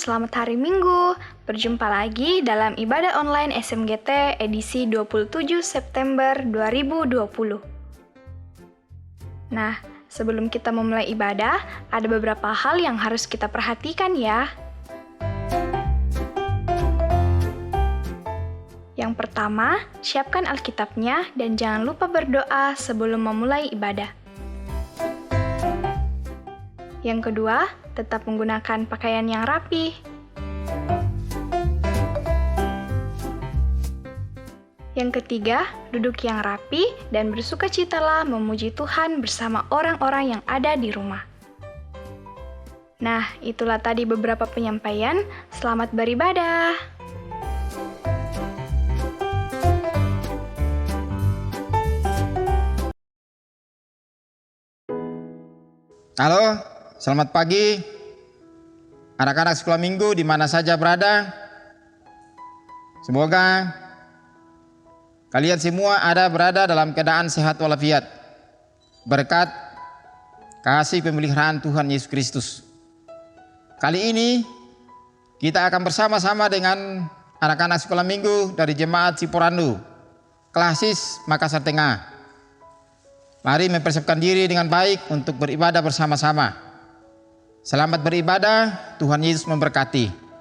selamat hari Minggu. Berjumpa lagi dalam ibadah online SMGT edisi 27 September 2020. Nah, sebelum kita memulai ibadah, ada beberapa hal yang harus kita perhatikan ya. Yang pertama, siapkan Alkitabnya dan jangan lupa berdoa sebelum memulai ibadah. Yang kedua, tetap menggunakan pakaian yang rapi. Yang ketiga, duduk yang rapi dan bersukacitalah memuji Tuhan bersama orang-orang yang ada di rumah. Nah, itulah tadi beberapa penyampaian. Selamat beribadah. Halo, selamat pagi anak-anak sekolah minggu di mana saja berada. Semoga kalian semua berada dalam keadaan sehat walafiat berkat kasih pemeliharaan Tuhan Yesus Kristus. Kali ini kita akan bersama-sama dengan anak-anak sekolah minggu dari Jemaat Ciporandu, Klasis Makassar Tengah. Mari mempersiapkan diri dengan baik untuk beribadah bersama-sama. Selamat beribadah, Tuhan Yesus memberkati.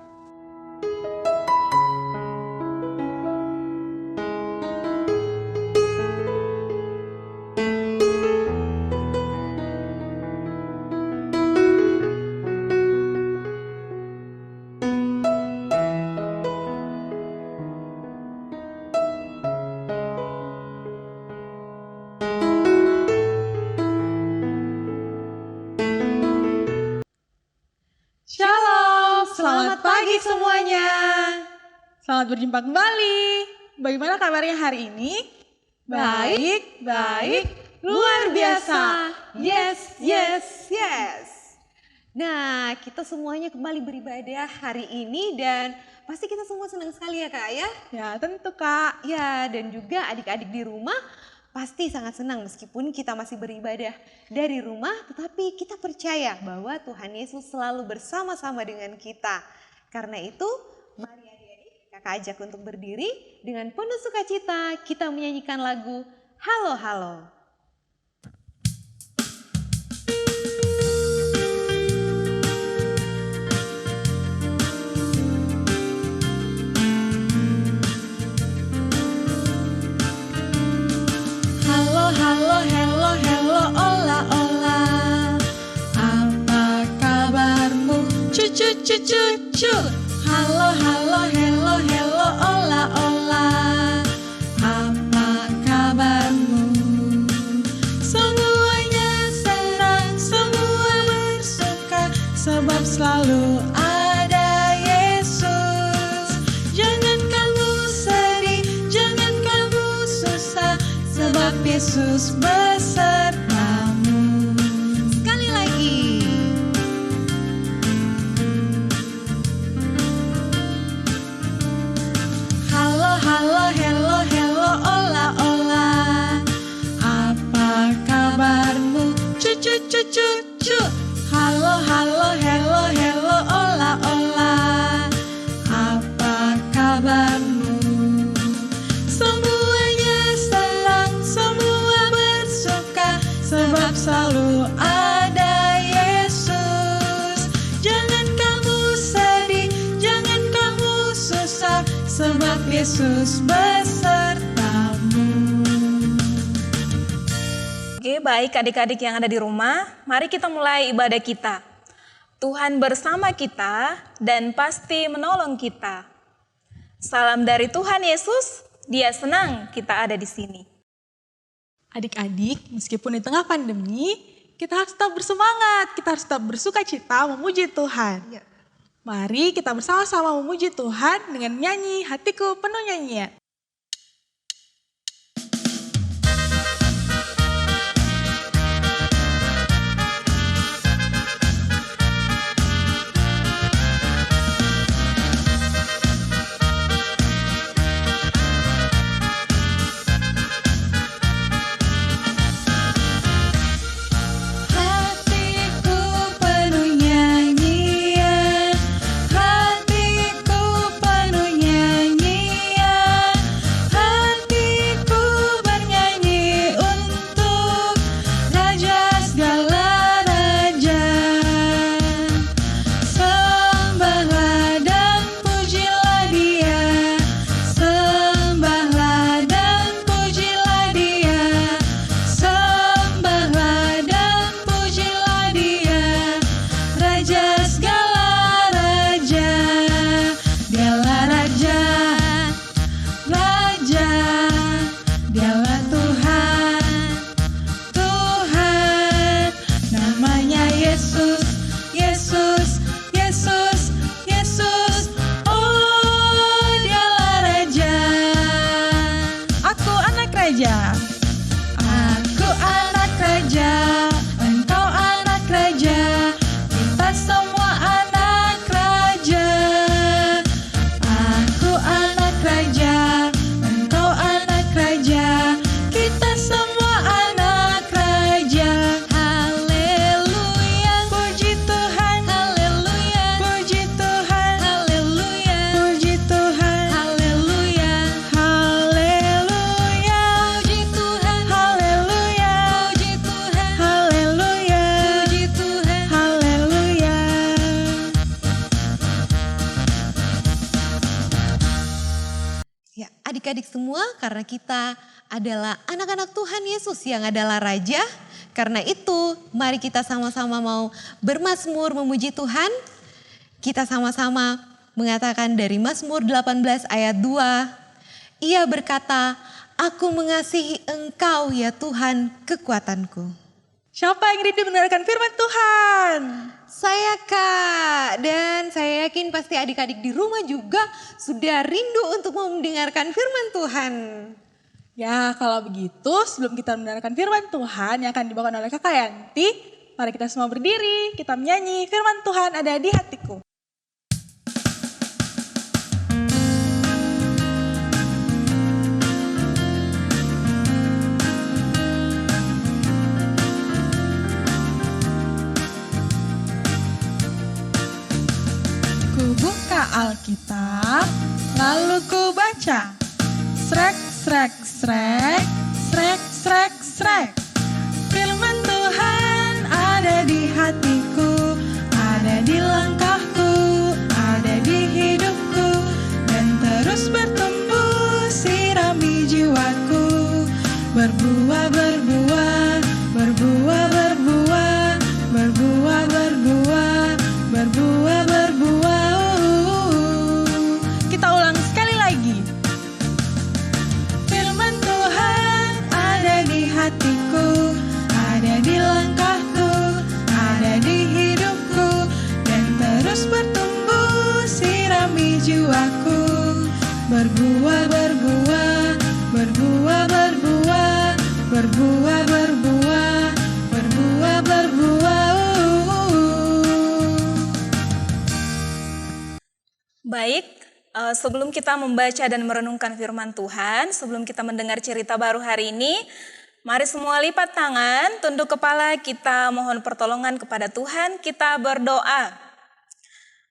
Selamat pagi semuanya. Selamat berjumpa kembali. Bagaimana kabarnya hari ini? Baik, luar biasa. Yes. Nah, kita semuanya kembali beribadah hari ini dan pasti kita semua senang sekali ya Kak ya? Ya tentu Kak. Ya, dan juga adik-adik di rumah pasti sangat senang meskipun kita masih beribadah dari rumah, tetapi kita percaya bahwa Tuhan Yesus selalu bersama-sama dengan kita. Karena itu, mari adik-adik kakak ajak untuk berdiri dengan penuh sukacita kita menyanyikan lagu Halo Halo. Hello, ola. Apa kabarmu? Cucu. Halo, ola. Apa kabarmu? Semuanya senang, semua bersuka, sebab selalu ada Yesus. Jangan kamu sedih, jangan kamu susah, sebab Yesus besertamu. Sekali lagi. Hello, ola. Apa kabarmu? Cucu. Halo, ola. Apa kabarmu? Semuanya senang, semua bersuka, sebab selalu ada Yesus. Jangan kamu sedih, jangan kamu susah, sebab Yesus besertamu. Oke, baik adik-adik yang ada di rumah, mari kita mulai ibadah kita. Tuhan bersama kita dan pasti menolong kita. Salam dari Tuhan Yesus, Dia senang kita ada di sini. Adik-adik, meskipun di tengah pandemi, kita harus tetap bersemangat, kita harus tetap bersuka cita memuji Tuhan. Ya. Mari kita bersama-sama memuji Tuhan dengan nyanyi Hatiku Penuh Nyanyian. Hatiku penuh nyanyian, Ya, adik-adik semua, karena kita adalah anak-anak Tuhan Yesus yang adalah Raja. Karena itu, mari kita sama-sama mau bermazmur memuji Tuhan. Kita sama-sama mengatakan dari Mazmur 18 ayat 2. Ia berkata, aku mengasihi Engkau ya Tuhan kekuatanku. Siapa yang rindu mendengarkan firman Tuhan? Saya Kak, dan saya yakin pasti adik-adik di rumah juga sudah rindu untuk mau mendengarkan firman Tuhan. Ya, kalau begitu sebelum kita mendengarkan firman Tuhan yang akan dibawakan oleh Kakak Yanti, mari kita semua berdiri, kita menyanyi firman Tuhan ada di hatiku. Ku buka Alkitab, lalu ku baca. Srek, srek, srek, srek, srek, srek. Firman Tuhan ada di hatiku, ada di langkahku, ada di hidupku, dan terus bertumbuh sirami jiwaku. Berbuah, berbuah, berbuah, berbuah, berbuah, berbuah, berbuah, berbuah. Kita ulang sekali lagi. Firman Tuhan ada di hatiku, ada di langkahku, ada di hidupku, dan terus bertumbuh sirami jiwaku. Berbuah, berbuah, berbuah, berbuah, berbuah, berbuah, berbuah, berbuah. Baik, sebelum kita membaca dan merenungkan firman Tuhan, sebelum kita mendengar cerita baru hari ini, mari semua lipat tangan, tunduk kepala, kita mohon pertolongan kepada Tuhan, kita berdoa.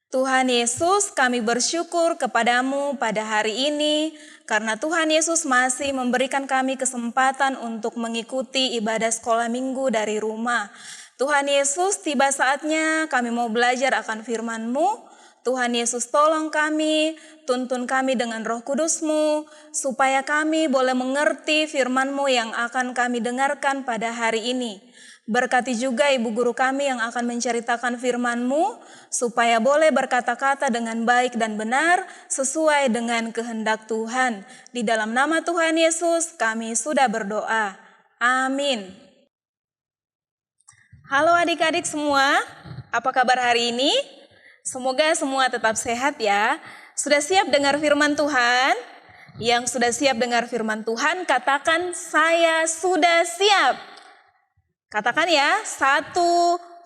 Tuhan Yesus, kami bersyukur kepadamu pada hari ini, karena Tuhan Yesus masih memberikan kami kesempatan untuk mengikuti ibadah sekolah minggu dari rumah. Tuhan Yesus, tiba saatnya kami mau belajar akan firman-Mu. Tuhan Yesus, tolong kami, tuntun kami dengan Roh Kudus-Mu, supaya kami boleh mengerti firman-Mu yang akan kami dengarkan pada hari ini. Berkati juga ibu guru kami yang akan menceritakan firman-Mu, supaya boleh berkata-kata dengan baik dan benar, sesuai dengan kehendak Tuhan. Di dalam nama Tuhan Yesus, kami sudah berdoa. Amin. Halo adik-adik semua, apa kabar hari ini? Semoga semua tetap sehat ya. Sudah siap dengar firman Tuhan? Yang sudah siap dengar firman Tuhan, katakan saya sudah siap. Katakan ya, 1,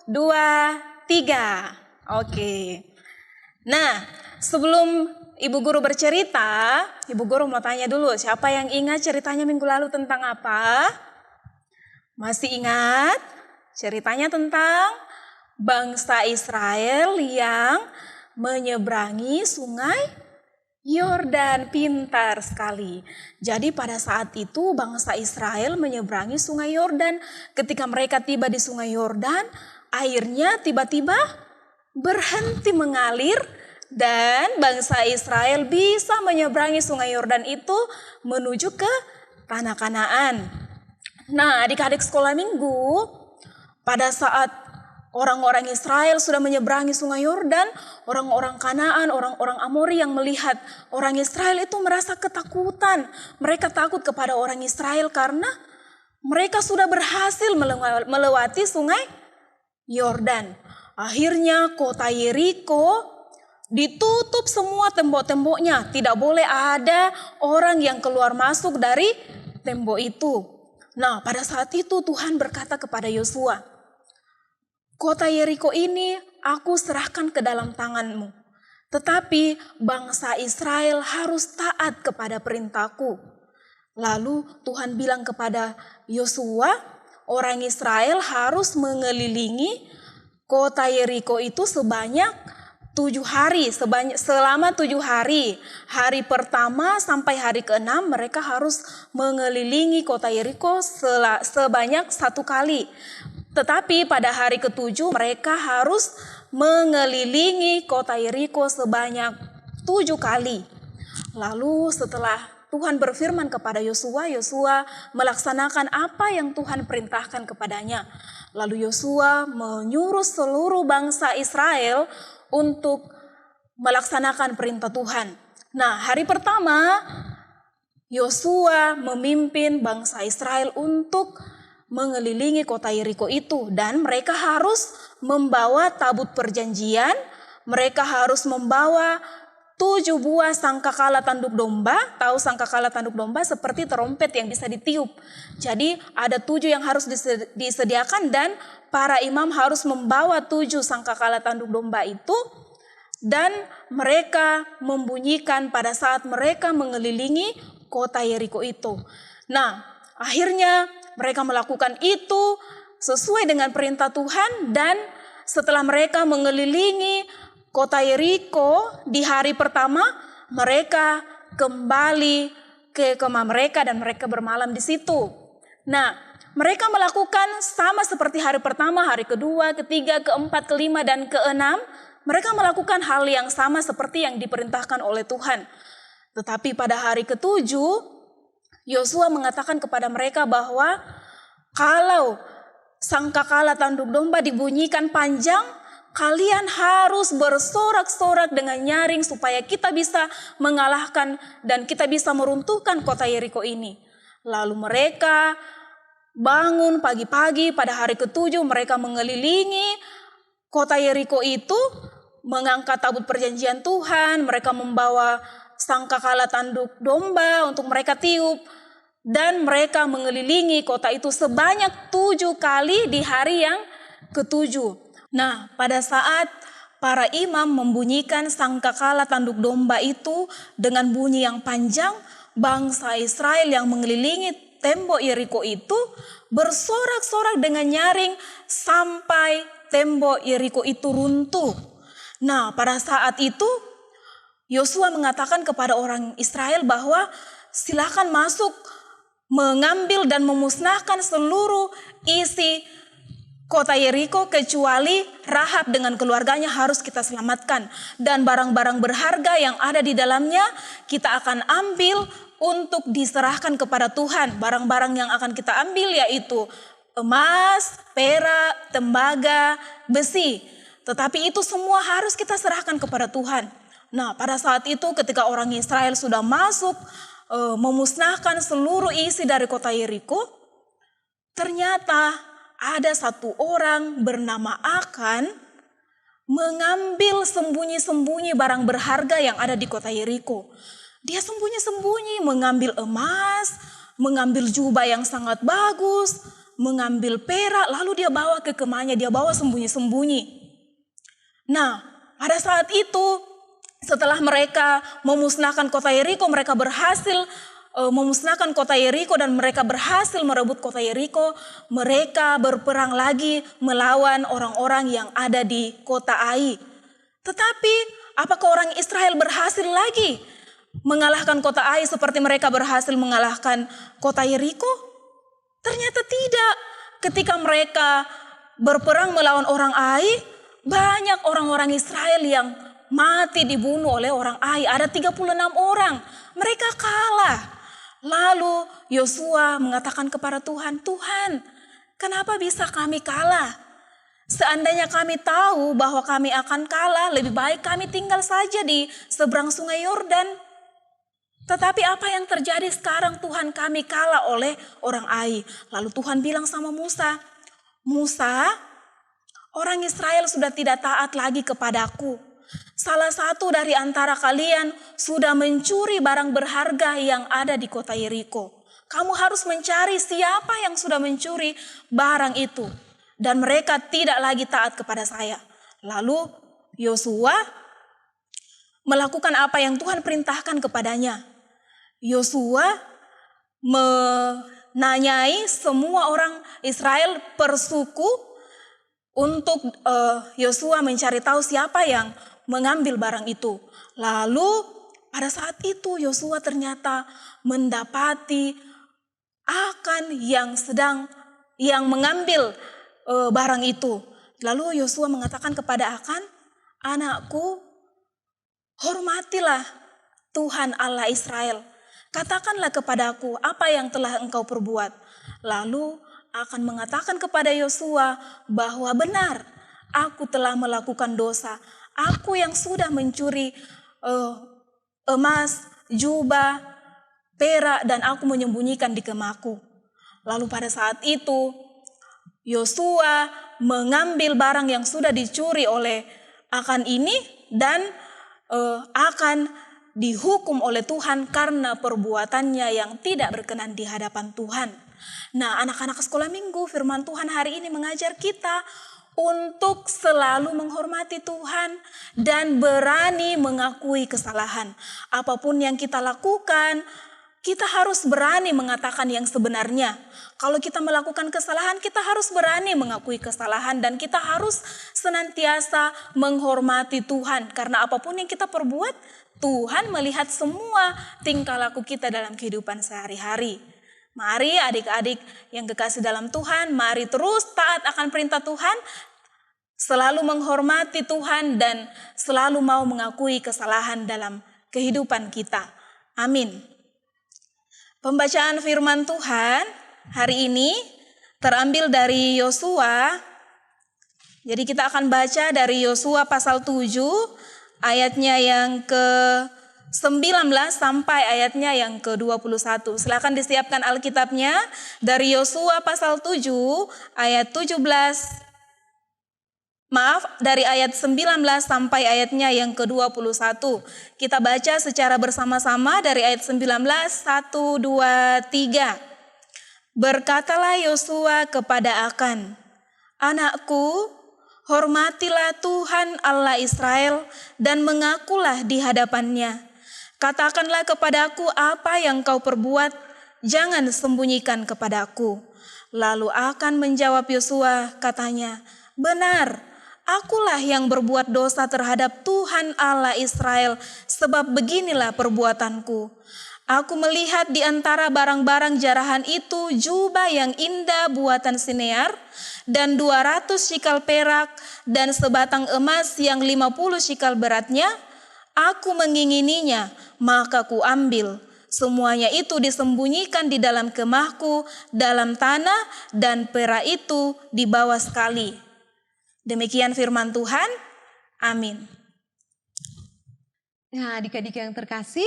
2, 3. Oke. Nah, sebelum ibu guru bercerita, ibu guru mau tanya dulu, siapa yang ingat ceritanya minggu lalu tentang apa? Masih ingat? Ceritanya tentang bangsa Israel yang menyeberangi sungai Yordan. Pintar sekali. Jadi pada saat itu bangsa Israel menyeberangi sungai Yordan. Ketika mereka tiba di sungai Yordan, airnya tiba-tiba berhenti mengalir dan bangsa Israel bisa menyeberangi sungai Yordan itu menuju ke tanah Kanaan. Nah, adik-adik sekolah minggu, pada saat orang-orang Israel sudah menyeberangi sungai Yordan, orang-orang Kanaan, orang-orang Amori yang melihat orang Israel itu merasa ketakutan. Mereka takut kepada orang Israel karena mereka sudah berhasil melewati sungai Yordan. Akhirnya kota Yeriko ditutup semua tembok-temboknya. Tidak boleh ada orang yang keluar masuk dari tembok itu. Nah, pada saat itu Tuhan berkata kepada Yosua, kota Yeriko ini aku serahkan ke dalam tanganmu. Tetapi bangsa Israel harus taat kepada perintahku. Lalu Tuhan bilang kepada Yosua, orang Israel harus mengelilingi kota Yeriko itu sebanyak 7 hari, selama 7 hari. Hari pertama sampai hari ke-6 mereka harus mengelilingi kota Yeriko sebanyak 1 kali. Tetapi pada hari ke-7 mereka harus mengelilingi kota Yeriko sebanyak 7 kali. Lalu setelah Tuhan berfirman kepada Yosua, Yosua melaksanakan apa yang Tuhan perintahkan kepadanya. Lalu Yosua menyuruh seluruh bangsa Israel untuk melaksanakan perintah Tuhan. Nah, hari pertama Yosua memimpin bangsa Israel untuk mengelilingi kota Yeriko itu, dan mereka harus membawa tabut perjanjian, mereka harus membawa 7 buah sangkakala tanduk domba. Tahu sangkakala tanduk domba seperti trompet yang bisa ditiup. Jadi ada 7 yang harus disediakan, dan para imam harus membawa 7 sangkakala tanduk domba itu, dan mereka membunyikan pada saat mereka mengelilingi kota Yeriko itu. Nah, akhirnya mereka melakukan itu sesuai dengan perintah Tuhan, dan setelah mereka mengelilingi kota Yeriko di hari pertama, mereka kembali ke kemah mereka dan mereka bermalam di situ. Nah, mereka melakukan sama seperti hari pertama, hari kedua, ketiga, keempat, kelima, dan keenam. Mereka melakukan hal yang sama seperti yang diperintahkan oleh Tuhan. Tetapi pada hari ketujuh, Yosua mengatakan kepada mereka bahwa kalau sangkakala tanduk domba dibunyikan panjang, kalian harus bersorak-sorak dengan nyaring supaya kita bisa mengalahkan dan kita bisa meruntuhkan kota Yeriko ini. Lalu mereka bangun pagi-pagi pada hari ketujuh, mereka mengelilingi kota Yeriko itu, mengangkat tabut perjanjian Tuhan, mereka membawa sangkakala tanduk domba untuk mereka tiup, dan mereka mengelilingi kota itu sebanyak 7 kali di hari yang ketujuh. Nah, pada saat para imam membunyikan sangkakala tanduk domba itu dengan bunyi yang panjang, bangsa Israel yang mengelilingi tembok Yeriko itu bersorak-sorak dengan nyaring sampai tembok Yeriko itu runtuh. Nah, pada saat itu Yosua mengatakan kepada orang Israel bahwa silakan masuk mengambil dan memusnahkan seluruh isi kota Yeriko kecuali Rahab dengan keluarganya harus kita selamatkan. Dan barang-barang berharga yang ada di dalamnya kita akan ambil untuk diserahkan kepada Tuhan. Barang-barang yang akan kita ambil yaitu emas, perak, tembaga, besi. Tetapi itu semua harus kita serahkan kepada Tuhan. Nah, pada saat itu ketika orang Israel sudah masuk memusnahkan seluruh isi dari kota Yeriko, ternyata ada satu orang bernama Akan mengambil sembunyi-sembunyi barang berharga yang ada di kota Yeriko. Dia sembunyi-sembunyi mengambil emas, mengambil jubah yang sangat bagus, mengambil perak, lalu dia bawa ke kemahnya, dia bawa sembunyi-sembunyi. Nah, pada saat itu setelah mereka memusnahkan kota Yeriko, mereka berhasil memusnahkan kota Yeriko dan mereka berhasil merebut kota Yeriko. Mereka berperang lagi melawan orang-orang yang ada di kota Ai. Tetapi apakah orang Israel berhasil lagi mengalahkan kota Ai seperti mereka berhasil mengalahkan kota Yeriko? Ternyata tidak. Ketika mereka berperang melawan orang Ai, banyak orang-orang Israel yang mati dibunuh oleh orang Ai. Ada 36 orang. Mereka kalah. Lalu Yosua mengatakan kepada Tuhan, Tuhan, kenapa bisa kami kalah? Seandainya kami tahu bahwa kami akan kalah, lebih baik kami tinggal saja di seberang sungai Yordan. Tetapi apa yang terjadi sekarang? Tuhan, kami kalah oleh orang Ai. Lalu Tuhan bilang sama Musa, Musa, orang Israel sudah tidak taat lagi kepadaku. Salah satu dari antara kalian sudah mencuri barang berharga yang ada di kota Yeriko. Kamu harus mencari siapa yang sudah mencuri barang itu. Dan mereka tidak lagi taat kepada saya. Lalu Yosua melakukan apa yang Tuhan perintahkan kepadanya. Yosua menanyai semua orang Israel per suku untuk Yosua mencari tahu siapa yang mengambil barang itu. Lalu pada saat itu Yosua ternyata mendapati Akan yang mengambil barang itu. Lalu Yosua mengatakan kepada Akan, anakku, hormatilah Tuhan Allah Israel, katakanlah kepadaku apa yang telah engkau perbuat. Lalu akan mengatakan kepada Yosua bahwa benar, aku telah melakukan dosa. Aku yang sudah mencuri emas, jubah, perak, dan aku menyembunyikan di kemahku. Lalu pada saat itu, Yosua mengambil barang yang sudah dicuri oleh Akan ini dan akan dihukum oleh Tuhan karena perbuatannya yang tidak berkenan di hadapan Tuhan. Nah, anak-anak sekolah minggu, firman Tuhan hari ini mengajar kita untuk selalu menghormati Tuhan dan berani mengakui kesalahan. Apapun yang kita lakukan, kita harus berani mengatakan yang sebenarnya. Kalau kita melakukan kesalahan, kita harus berani mengakui kesalahan dan kita harus senantiasa menghormati Tuhan. Karena apapun yang kita perbuat, Tuhan melihat semua tingkah laku kita dalam kehidupan sehari-hari. Mari adik-adik yang kekasih dalam Tuhan, mari terus taat akan perintah Tuhan, selalu menghormati Tuhan dan selalu mau mengakui kesalahan dalam kehidupan kita. Amin. Pembacaan firman Tuhan hari ini terambil dari Yosua. Jadi kita akan baca dari Yosua pasal 7 ayatnya yang ke-19 sampai ayatnya yang ke-21. Silakan disiapkan Alkitabnya dari Yosua pasal 7 ayat 17. Dari ayat 19 sampai ayatnya yang ke-21. Kita baca secara bersama-sama dari ayat 19, 1, 2, 3. Berkatalah Yosua kepada Akan, anakku, hormatilah Tuhan Allah Israel dan mengakulah di hadapannya. Katakanlah kepadaku apa yang kau perbuat, jangan sembunyikan kepadaku. Lalu Akan menjawab Yosua, katanya, benar, akulah yang berbuat dosa terhadap Tuhan Allah Israel, sebab beginilah perbuatanku. Aku melihat di antara barang-barang jarahan itu jubah yang indah buatan Sinear, dan 200 shikal perak, dan sebatang emas yang 50 shikal beratnya. Aku mengingininya, maka ku ambil. Semuanya itu disembunyikan di dalam kemahku, dalam tanah, dan perak itu dibawa sekali. Demikian firman Tuhan. Amin. Nah, adik-adik yang terkasih,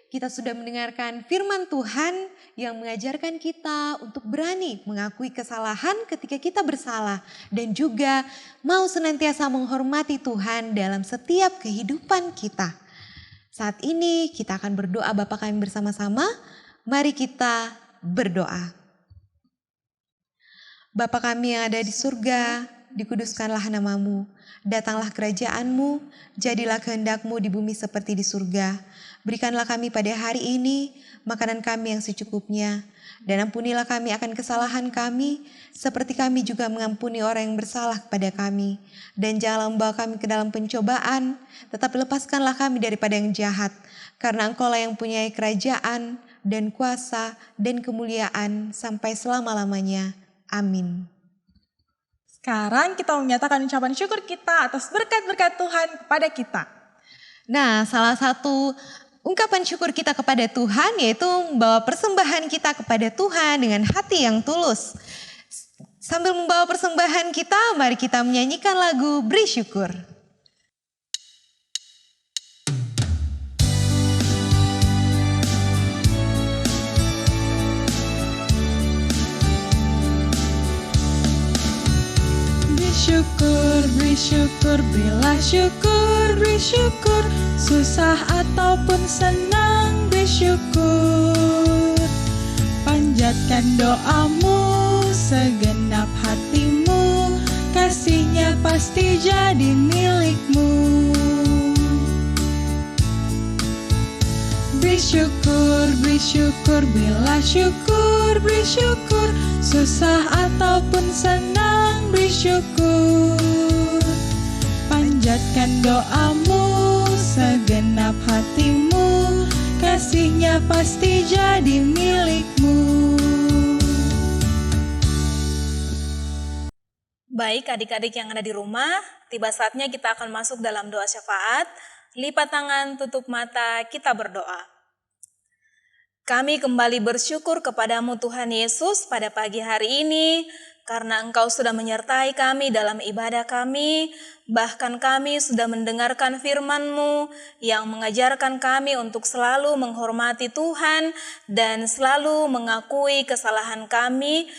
kita sudah mendengarkan firman Tuhan yang mengajarkan kita untuk berani mengakui kesalahan ketika kita bersalah dan juga mau senantiasa menghormati Tuhan dalam setiap kehidupan kita. Saat ini kita akan berdoa Bapa kami bersama-sama. Mari kita berdoa. Bapa kami yang ada di surga, dikuduskanlah namamu, datanglah kerajaanmu, jadilah kehendakmu di bumi seperti di surga. Berikanlah kami pada hari ini makanan kami yang secukupnya, dan ampunilah kami akan kesalahan kami, seperti kami juga mengampuni orang yang bersalah kepada kami. Dan janganlah membawa kami ke dalam pencobaan, tetapi lepaskanlah kami daripada yang jahat, karena Engkau-lah yang mempunyai kerajaan dan kuasa dan kemuliaan sampai selama-lamanya. Amin. Sekarang kita menyatakan ucapan syukur kita atas berkat-berkat Tuhan kepada kita. Nah, salah satu ungkapan syukur kita kepada Tuhan yaitu membawa persembahan kita kepada Tuhan dengan hati yang tulus. Sambil membawa persembahan kita, mari kita menyanyikan lagu Beri Syukur. Beri syukur, berilah syukur, beri syukur, susah ataupun senang, beri syukur. Panjatkan doamu, segenap hatimu, kasihnya pasti jadi milikmu. Beri syukur, berilah syukur, beri syukur, susah ataupun senang, beri syukur. Panjatkan doamu, segenap hatimu, kasihnya pasti jadi milikmu. Baik adik-adik yang ada di rumah, tiba saatnya kita akan masuk dalam doa syafaat. Lipat tangan, tutup mata, kita berdoa. Kami kembali bersyukur kepadamu Tuhan Yesus pada pagi hari ini, karena Engkau sudah menyertai kami dalam ibadah kami, bahkan kami sudah mendengarkan firman-Mu yang mengajarkan kami untuk selalu menghormati Tuhan dan selalu mengakui kesalahan kami.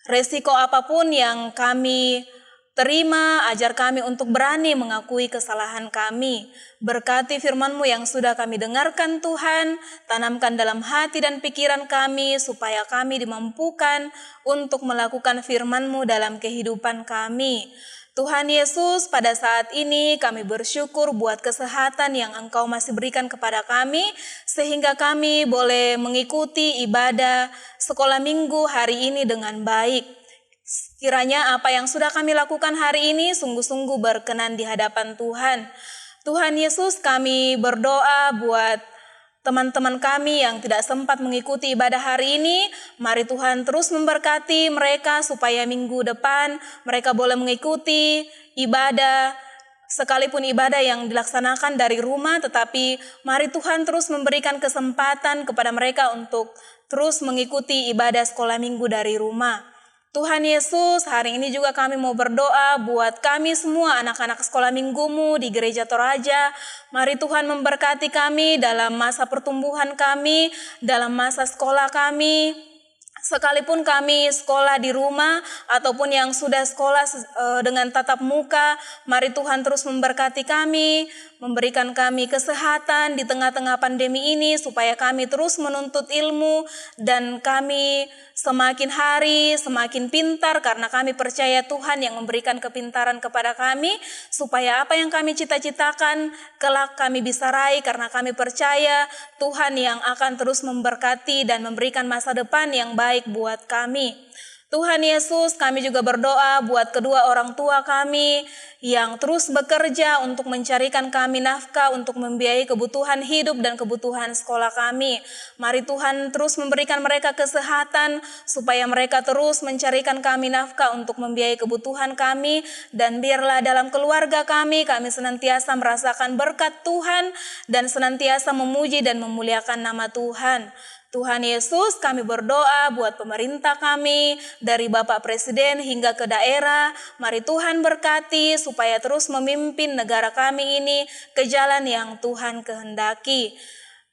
Resiko apapun yang kami terima, ajar kami untuk berani mengakui kesalahan kami. Berkati firman-Mu yang sudah kami dengarkan Tuhan, tanamkan dalam hati dan pikiran kami supaya kami dimampukan untuk melakukan firman-Mu dalam kehidupan kami. Tuhan Yesus, pada saat ini kami bersyukur buat kesehatan yang Engkau masih berikan kepada kami, sehingga kami boleh mengikuti ibadah sekolah minggu hari ini dengan baik. Kiranya apa yang sudah kami lakukan hari ini sungguh-sungguh berkenan di hadapan Tuhan. Tuhan Yesus, kami berdoa buat teman-teman kami yang tidak sempat mengikuti ibadah hari ini. Mari Tuhan terus memberkati mereka supaya minggu depan mereka boleh mengikuti ibadah, sekalipun ibadah yang dilaksanakan dari rumah, tetapi mari Tuhan terus memberikan kesempatan kepada mereka untuk terus mengikuti ibadah sekolah minggu dari rumah. Tuhan Yesus, hari ini juga kami mau berdoa buat kami semua anak-anak sekolah minggu-Mu di Gereja Toraja. Mari Tuhan memberkati kami dalam masa pertumbuhan kami, dalam masa sekolah kami. Sekalipun kami sekolah di rumah ataupun yang sudah sekolah dengan tatap muka, mari Tuhan terus memberkati kami, memberikan kami kesehatan di tengah-tengah pandemi ini supaya kami terus menuntut ilmu dan kami semakin hari semakin pintar karena kami percaya Tuhan yang memberikan kepintaran kepada kami supaya apa yang kami cita-citakan kelak kami bisa raih karena kami percaya Tuhan yang akan terus memberkati dan memberikan masa depan yang baik buat kami. Tuhan Yesus, kami juga berdoa buat kedua orang tua kami yang terus bekerja untuk mencarikan kami nafkah untuk membiayai kebutuhan hidup dan kebutuhan sekolah kami. Mari Tuhan terus memberikan mereka kesehatan supaya mereka terus mencarikan kami nafkah untuk membiayai kebutuhan kami, dan biarlah dalam keluarga kami senantiasa merasakan berkat Tuhan dan senantiasa memuji dan memuliakan nama Tuhan. Tuhan Yesus, kami berdoa buat pemerintah kami, dari Bapak Presiden hingga ke daerah. Mari Tuhan berkati supaya terus memimpin negara kami ini ke jalan yang Tuhan kehendaki.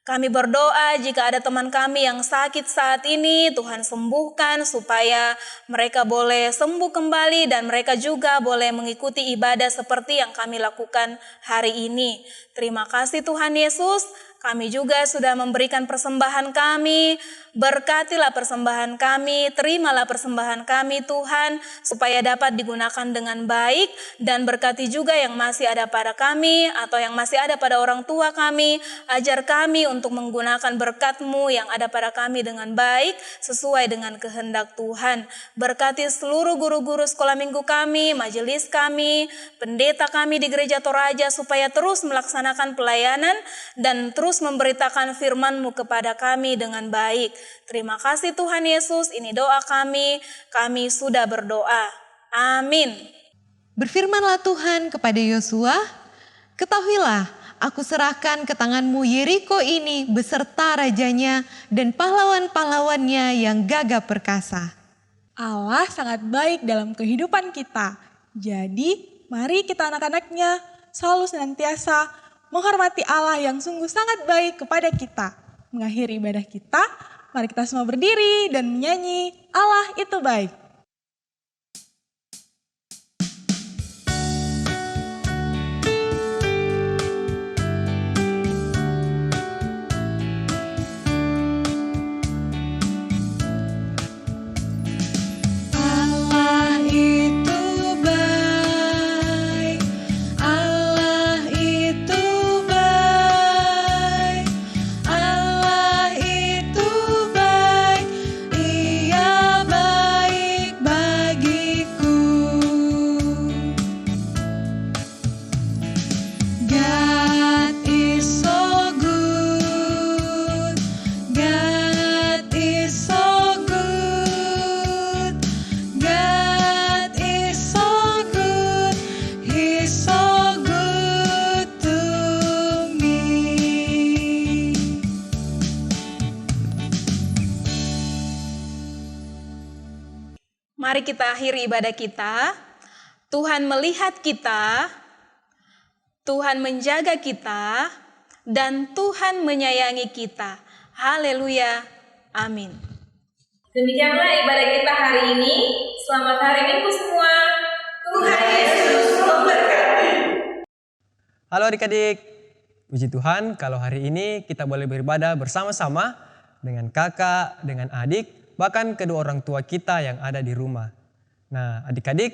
Kami berdoa jika ada teman kami yang sakit saat ini, Tuhan sembuhkan supaya mereka boleh sembuh kembali dan mereka juga boleh mengikuti ibadah seperti yang kami lakukan hari ini. Terima kasih Tuhan Yesus. Kami juga sudah memberikan persembahan kami, berkatilah persembahan kami, terimalah persembahan kami Tuhan, supaya dapat digunakan dengan baik, dan berkati juga yang masih ada pada kami, atau yang masih ada pada orang tua kami, ajar kami untuk menggunakan berkat-Mu yang ada pada kami dengan baik, sesuai dengan kehendak Tuhan. Berkati seluruh guru-guru sekolah minggu kami, majelis kami, pendeta kami di Gereja Toraja, supaya terus melaksanakan pelayanan, dan terus memberitakan firman-Mu kepada kami dengan baik. Terima kasih Tuhan Yesus, ini doa kami sudah berdoa. Amin. Berfirmanlah Tuhan kepada Yosua, "Ketahuilah, aku serahkan ke tanganmu Yeriko ini beserta rajanya dan pahlawan-pahlawannya yang gagah perkasa." Allah sangat baik dalam kehidupan kita. Jadi mari kita anak-anaknya selalu senantiasa menghormati Allah yang sungguh sangat baik kepada kita. Mengakhiri ibadah kita, mari kita semua berdiri dan menyanyi Allah itu baik. Allah itu baik, Ia baik. Mari kita akhiri ibadah kita. Tuhan melihat kita, Tuhan menjaga kita, dan Tuhan menyayangi kita. Haleluya. Amin. Demikianlah ibadah kita hari ini. Selamat hari Minggu semua. Tuhan Yesus memberkati. Halo adik-adik, puji Tuhan kalau hari ini kita boleh beribadah bersama-sama dengan kakak, dengan adik, bahkan kedua orang tua kita yang ada di rumah. Nah adik-adik,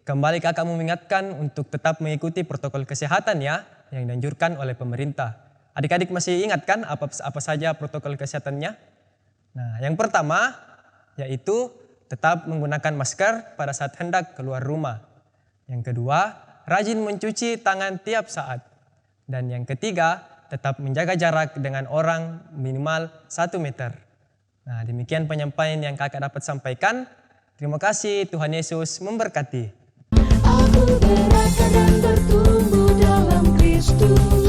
kembali kakak mengingatkan untuk tetap mengikuti protokol kesehatan ya, yang dianjurkan oleh pemerintah. Adik-adik masih ingat kan apa saja protokol kesehatannya? Nah yang pertama yaitu tetap menggunakan masker pada saat hendak keluar rumah. Yang kedua, rajin mencuci tangan tiap saat. Dan yang ketiga, tetap menjaga jarak dengan orang minimal 1 meter. Nah demikian penyampaian yang kakak dapat sampaikan. Terima kasih, Tuhan Yesus memberkati. Aku berakar dan bertumbuh dalam Kristus.